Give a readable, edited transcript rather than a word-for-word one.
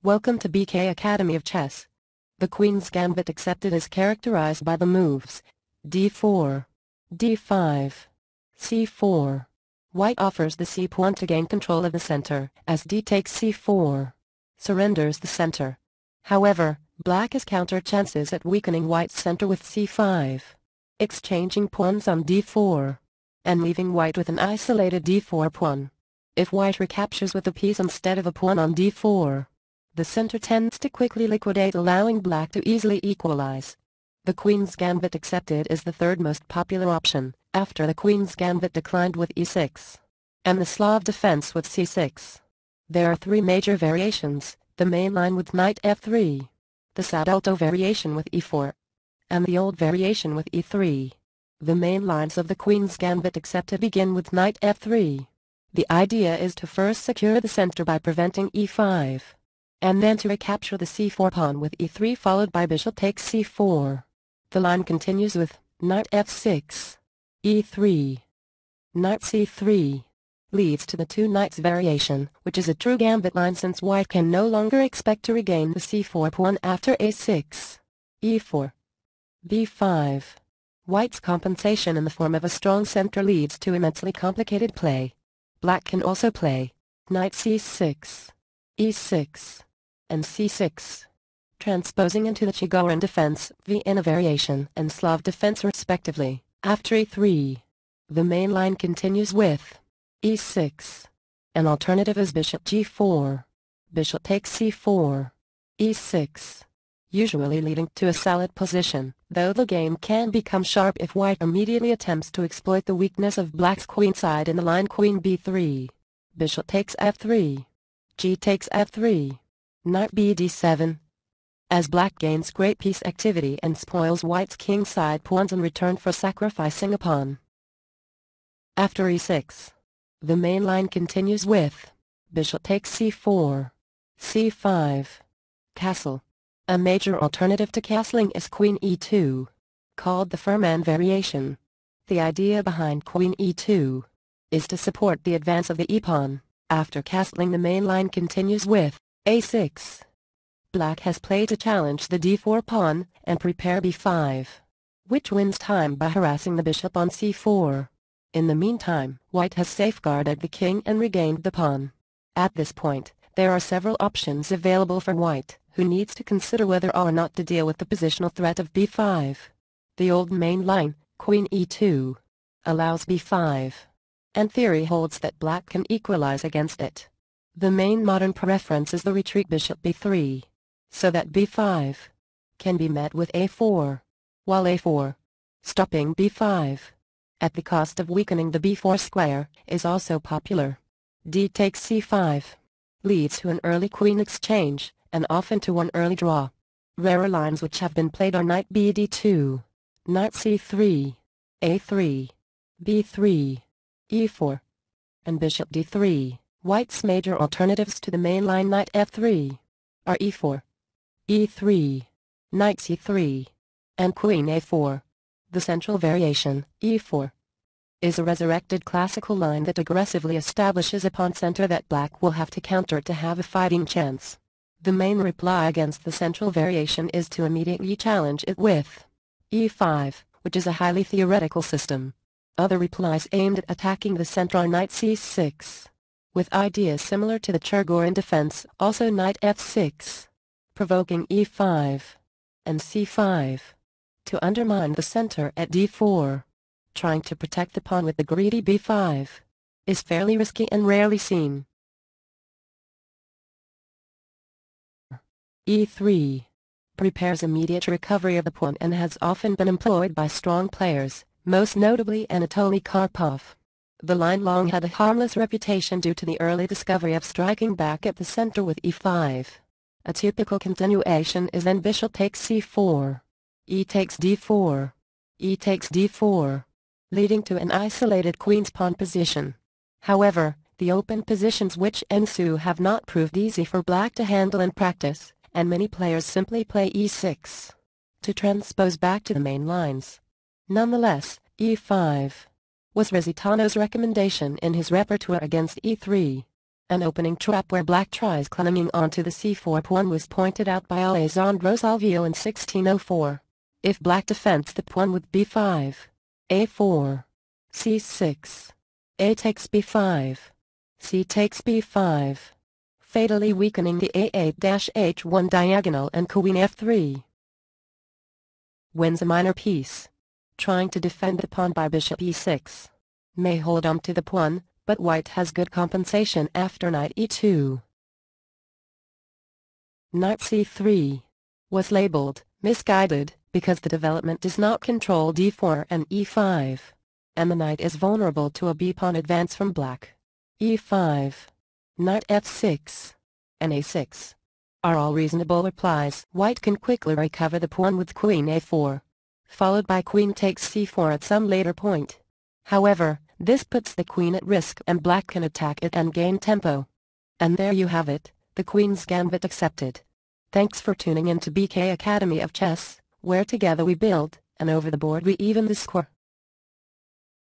Welcome to BK Academy of Chess. The Queen's Gambit accepted is characterized by the moves d4, d5, c4. White offers the c pawn to gain control of the center, as d takes c4, surrenders the center. However, black has counter chances at weakening white's center with c5, exchanging pawns on d4, and leaving white with an isolated d4 pawn. If white recaptures with a piece instead of a pawn on d4, the center tends to quickly liquidate, allowing black to easily equalize. The Queen's Gambit accepted is the third most popular option, after the Queen's Gambit declined with e6, and the Slav defense with c6. There are three major variations: the main line with knight f3, the Sadalto variation with e4, and the old variation with e3. The main lines of the Queen's Gambit accepted begin with knight f3. The idea is to first secure the center by preventing e5, and then to recapture the c4 pawn with e3 followed by bishop takes c4. The line continues with knight f6, e3, knight c3, leads to the two knights variation, which is a true gambit line since white can no longer expect to regain the c4 pawn after a6, e4, b5. White's compensation in the form of a strong center leads to immensely complicated play. Black can also play knight c6, e6, and c6, transposing into the Chigorin defense, Vienna variation, and Slav defense respectively. After e3, the main line continues with e6. An alternative is bishop g4, bishop takes c4, e6, usually leading to a solid position, though the game can become sharp if white immediately attempts to exploit the weakness of black's queenside in the line queen b3, bishop takes f3, g takes f3, knight bd7, as black gains great piece activity and spoils white's kingside pawns in return for sacrificing a pawn. After e6, the main line continues with bishop takes c4, c5, castle. A major alternative to castling is queen e2, called the Furman variation. The idea behind queen e2 is to support the advance of the e-pawn. After castling, the main line continues with a6. Black has played to challenge the d4 pawn and prepare b5, which wins time by harassing the bishop on c4. In the meantime, white has safeguarded the king and regained the pawn. At this point, there are several options available for white, who needs to consider whether or not to deal with the positional threat of b5. The old main line, queen e2, allows b5, and theory holds that black can equalize against it. The main modern preference is the retreat bishop b3, so that b5 can be met with a4, while a4, stopping b5, at the cost of weakening the b4 square, is also popular. D takes c5 leads to an early queen exchange, and often to one early draw. Rarer lines which have been played are knight bd2, knight c3, a3, b3, e4, and bishop d3. White's major alternatives to the main line knight f3 are e4, e3, knight c3, and queen a4. The central variation, e4, is a resurrected classical line that aggressively establishes a pawn center that black will have to counter to have a fighting chance. The main reply against the central variation is to immediately challenge it with e5, which is a highly theoretical system. Other replies aimed at attacking the center are knight c6, with ideas similar to the Chigorin defense, also knight f6, provoking e5, and c5, to undermine the center at d4. Trying to protect the pawn with the greedy b5 is fairly risky and rarely seen. e3 prepares immediate recovery of the pawn and has often been employed by strong players, most notably Anatoly Karpov. The line long had a harmless reputation due to the early discovery of striking back at the center with e5. A typical continuation is then bishop takes c4, e takes d4, e takes d4, leading to an isolated queen's pawn position. However, the open positions which ensue have not proved easy for black to handle in practice, and many players simply play e6 to transpose back to the main lines. Nonetheless, e5 was Resitano's recommendation in his repertoire against e3. An opening trap where black tries clinging onto the c4 pawn was pointed out by Alessandro Salvio in 1604. If black defends the pawn with b5, a4, c6, a takes b5, c takes b5, fatally weakening the a8-h1 diagonal, and queen f3 wins a minor piece. Trying to defend the pawn by bishop e6 may hold on to the pawn, but white has good compensation after knight e2. Knight c3 was labeled misguided because the development does not control d4 and e5, and the knight is vulnerable to a b-pawn advance from black. e5, knight f6, and a6 are all reasonable replies. White can quickly recover the pawn with queen a4, followed by queen takes c4 at some later point. However, this puts the queen at risk and black can attack it and gain tempo. And there you have it, the Queen's Gambit accepted. Thanks for tuning in to BK Academy of Chess, where together we build, and over the board we even the score.